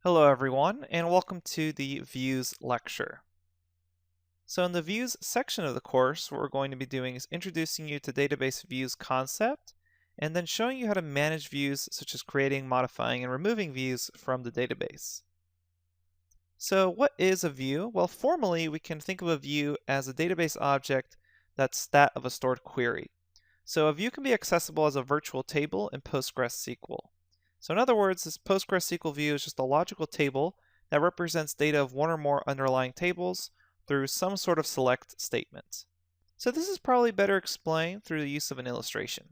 Hello everyone, and welcome to the Views lecture. So in the Views section of the course, what we're going to be doing is introducing you to database views concept, and then showing you how to manage views such as creating, modifying, and removing views from the database. So what is a view? Well, formally, we can think of a view as a database object that's that of a stored query. So a view can be accessible as a virtual table in PostgreSQL. So in other words, this PostgreSQL view is just a logical table that represents data of one or more underlying tables through some sort of select statement. So this is probably better explained through the use of an illustration.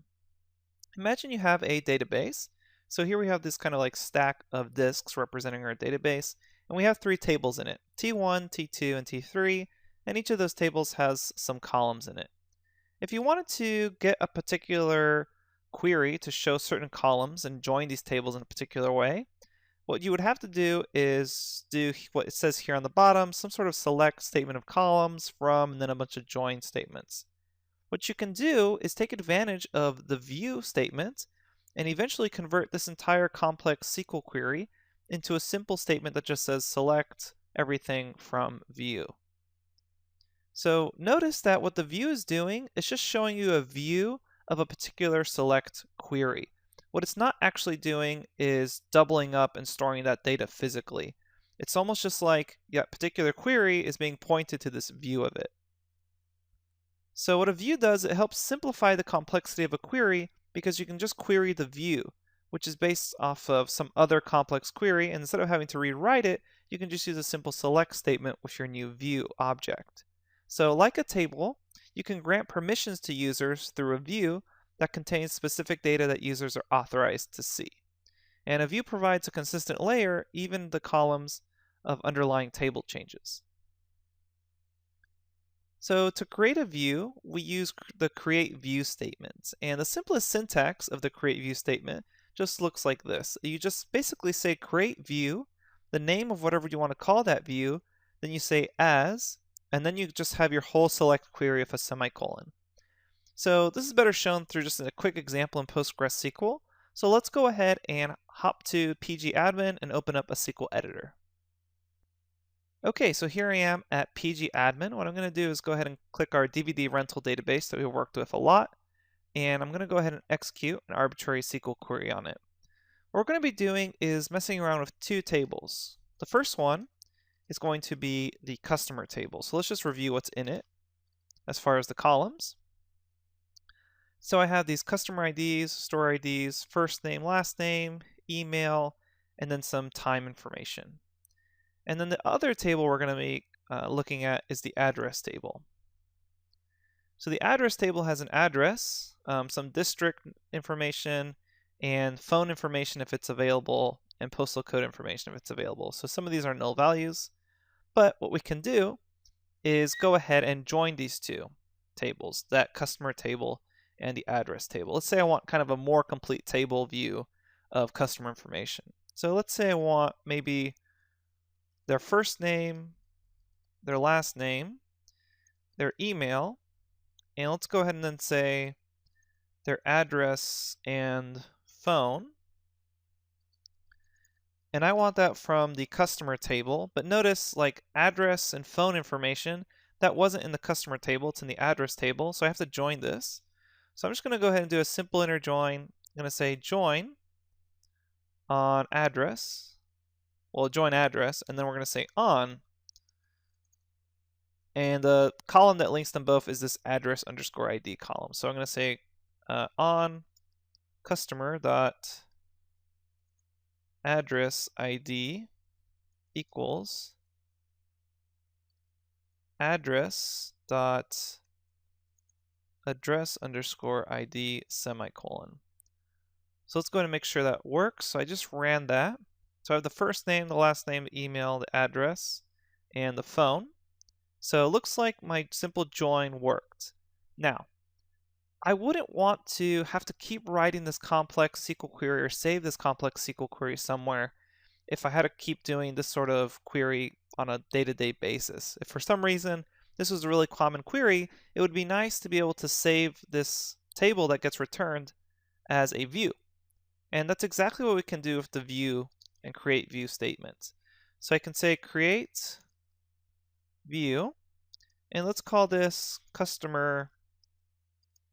Imagine you have a database. So here we have this kind of like stack of disks representing our database, and we have three tables in it, T1, T2, and T3, and each of those tables has some columns in it. If you wanted to get a particular query to show certain columns and join these tables in a particular way, what you would have to do is do what it says here on the bottom, some sort of select statement of columns from, and then a bunch of join statements. What you can do is take advantage of the view statement and eventually convert this entire complex SQL query into a simple statement that just says select everything from view. So notice that what the view is doing is just showing you a view of a particular select query. What it's not actually doing is doubling up and storing that data physically. It's almost just like that particular query is being pointed to this view of it. So what a view does, it helps simplify the complexity of a query because you can just query the view, which is based off of some other complex query, and instead of having to rewrite it, you can just use a simple select statement with your new view object. So like a table, you can grant permissions to users through a view that contains specific data that users are authorized to see. And a view provides a consistent layer, even the columns of underlying table changes. So to create a view, we use the create view statement. And the simplest syntax of the create view statement just looks like this. You just basically say create view, the name of whatever you want to call that view, then you say as, and then you just have your whole select query with a semicolon. So this is better shown through just a quick example in PostgreSQL. So let's go ahead and hop to pgadmin and open up a SQL editor. Okay, so here I am at pgadmin. What I'm going to do is go ahead and click our DVD rental database that we worked with a lot, and I'm going to go ahead and execute an arbitrary SQL query on it. What we're going to be doing is messing around with two tables. The first one is going to be the customer table. So let's just review what's in it as far as the columns. So I have these customer IDs, store IDs, first name, last name, email, and then some time information. And then the other table we're going to be looking at is the address table. So the address table has an address, some district information, and phone information if it's available, and postal code information if it's available. So some of these are null values. But what we can do is go ahead and join these two tables, that customer table and the address table. Let's say I want kind of a more complete table view of customer information. So let's say I want maybe their first name, their last name, their email, and let's go ahead and then say their address and phone. And I want that from the customer table, but notice like address and phone information, that wasn't in the customer table, it's in the address table, so I have to join this. So I'm just going to go ahead and do a simple inner join. I'm going to say join on address, well join address, and then we're going to say on, and the column that links them both is this address underscore ID column. So I'm going to say on customer dot address ID equals address dot address underscore ID semicolon. So let's go ahead and make sure that works. So I just ran that. So I have the first name, the last name, the email, the address, and the phone. So it looks like my simple join worked. Now, I wouldn't want to have to keep writing this complex SQL query or save this complex SQL query somewhere if I had to keep doing this sort of query on a day-to-day basis. If for some reason this was a really common query, it would be nice to be able to save this table that gets returned as a view. And that's exactly what we can do with the view and create view statement. So I can say create view, and let's call this customer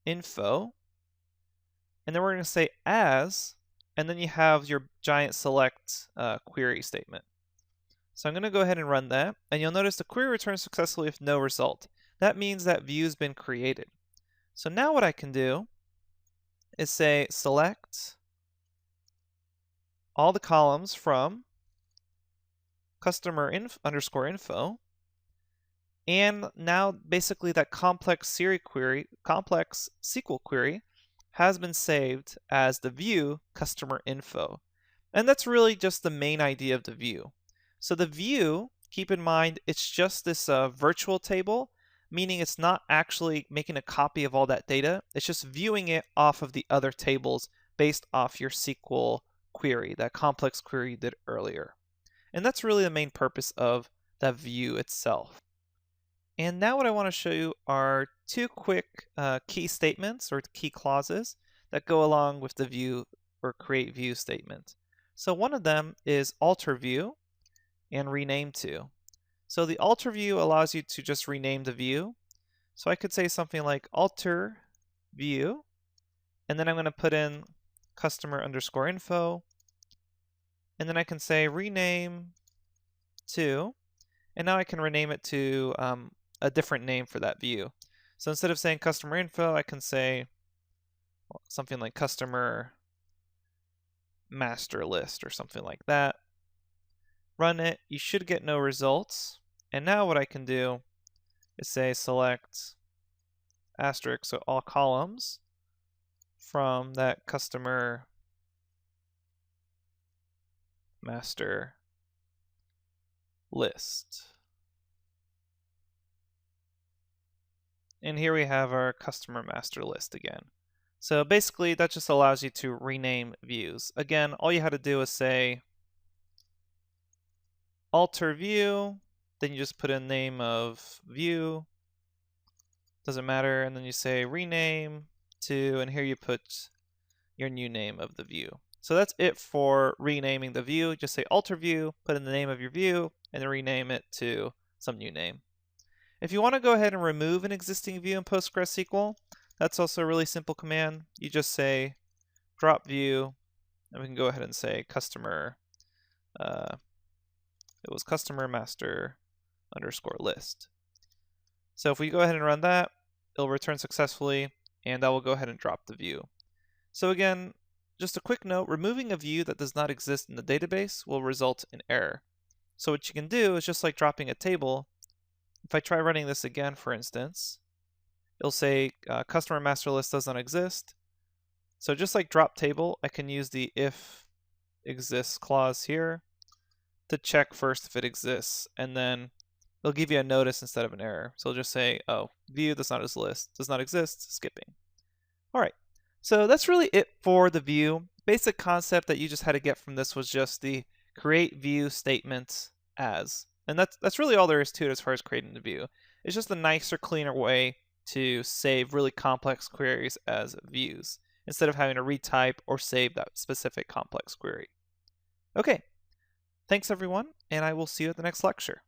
info. And then we're going to say as, and then you have your giant select query statement. So I'm going to go ahead and run that, and you'll notice the query returns successfully with no result. That means that view's been created. So now what I can do is say select all the columns from customer underscore info, and now basically that complex SQL query has been saved as the view customer info. And that's really just the main idea of the view. So the view, keep in mind, it's just this virtual table, meaning it's not actually making a copy of all that data. It's just viewing it off of the other tables based off your SQL query, that complex query you did earlier. And that's really the main purpose of that view itself. And now what I want to show you are two quick key statements or key clauses that go along with the view or create view statement. So one of them is alter view and rename to. So the alter view allows you to just rename the view. So I could say something like alter view, and then I'm going to put in customer underscore info, and then I can say rename to, and now I can rename it to a different name for that view. So instead of saying customer info, I can say something like customer master list or something like that. Run it, you should get no results. And now what I can do is say select asterisk, so all columns from that customer master list. And here we have our customer master list again. So basically that just allows you to rename views. Again, all you had to do is say alter view, then you just put in name of view, doesn't matter, and then you say rename to, and here you put your new name of the view. So that's it for renaming the view. Just say alter view, put in the name of your view, and then rename it to some new name. If you want to go ahead and remove an existing view in PostgreSQL, that's also a really simple command. You just say drop view, and we can go ahead and say customer, it was customer master underscore list. So if we go ahead and run that, it'll return successfully, and that will go ahead and drop the view. So again, just a quick note, removing a view that does not exist in the database will result in error. So what you can do is just like dropping a table. If I try running this again, for instance, it'll say customer master list doesn't exist. So just like drop table, I can use the if exists clause here to check first if it exists, and then it'll give you a notice instead of an error. So it'll just say, oh, view does not exist, skipping. All right, so that's really it for the view. Basic concept that you just had to get from this was just the create view statement as. And that's really all there is to it as far as creating the view. It's just a nicer, cleaner way to save really complex queries as views, instead of having to retype or save that specific complex query. Okay, thanks everyone, and I will see you at the next lecture.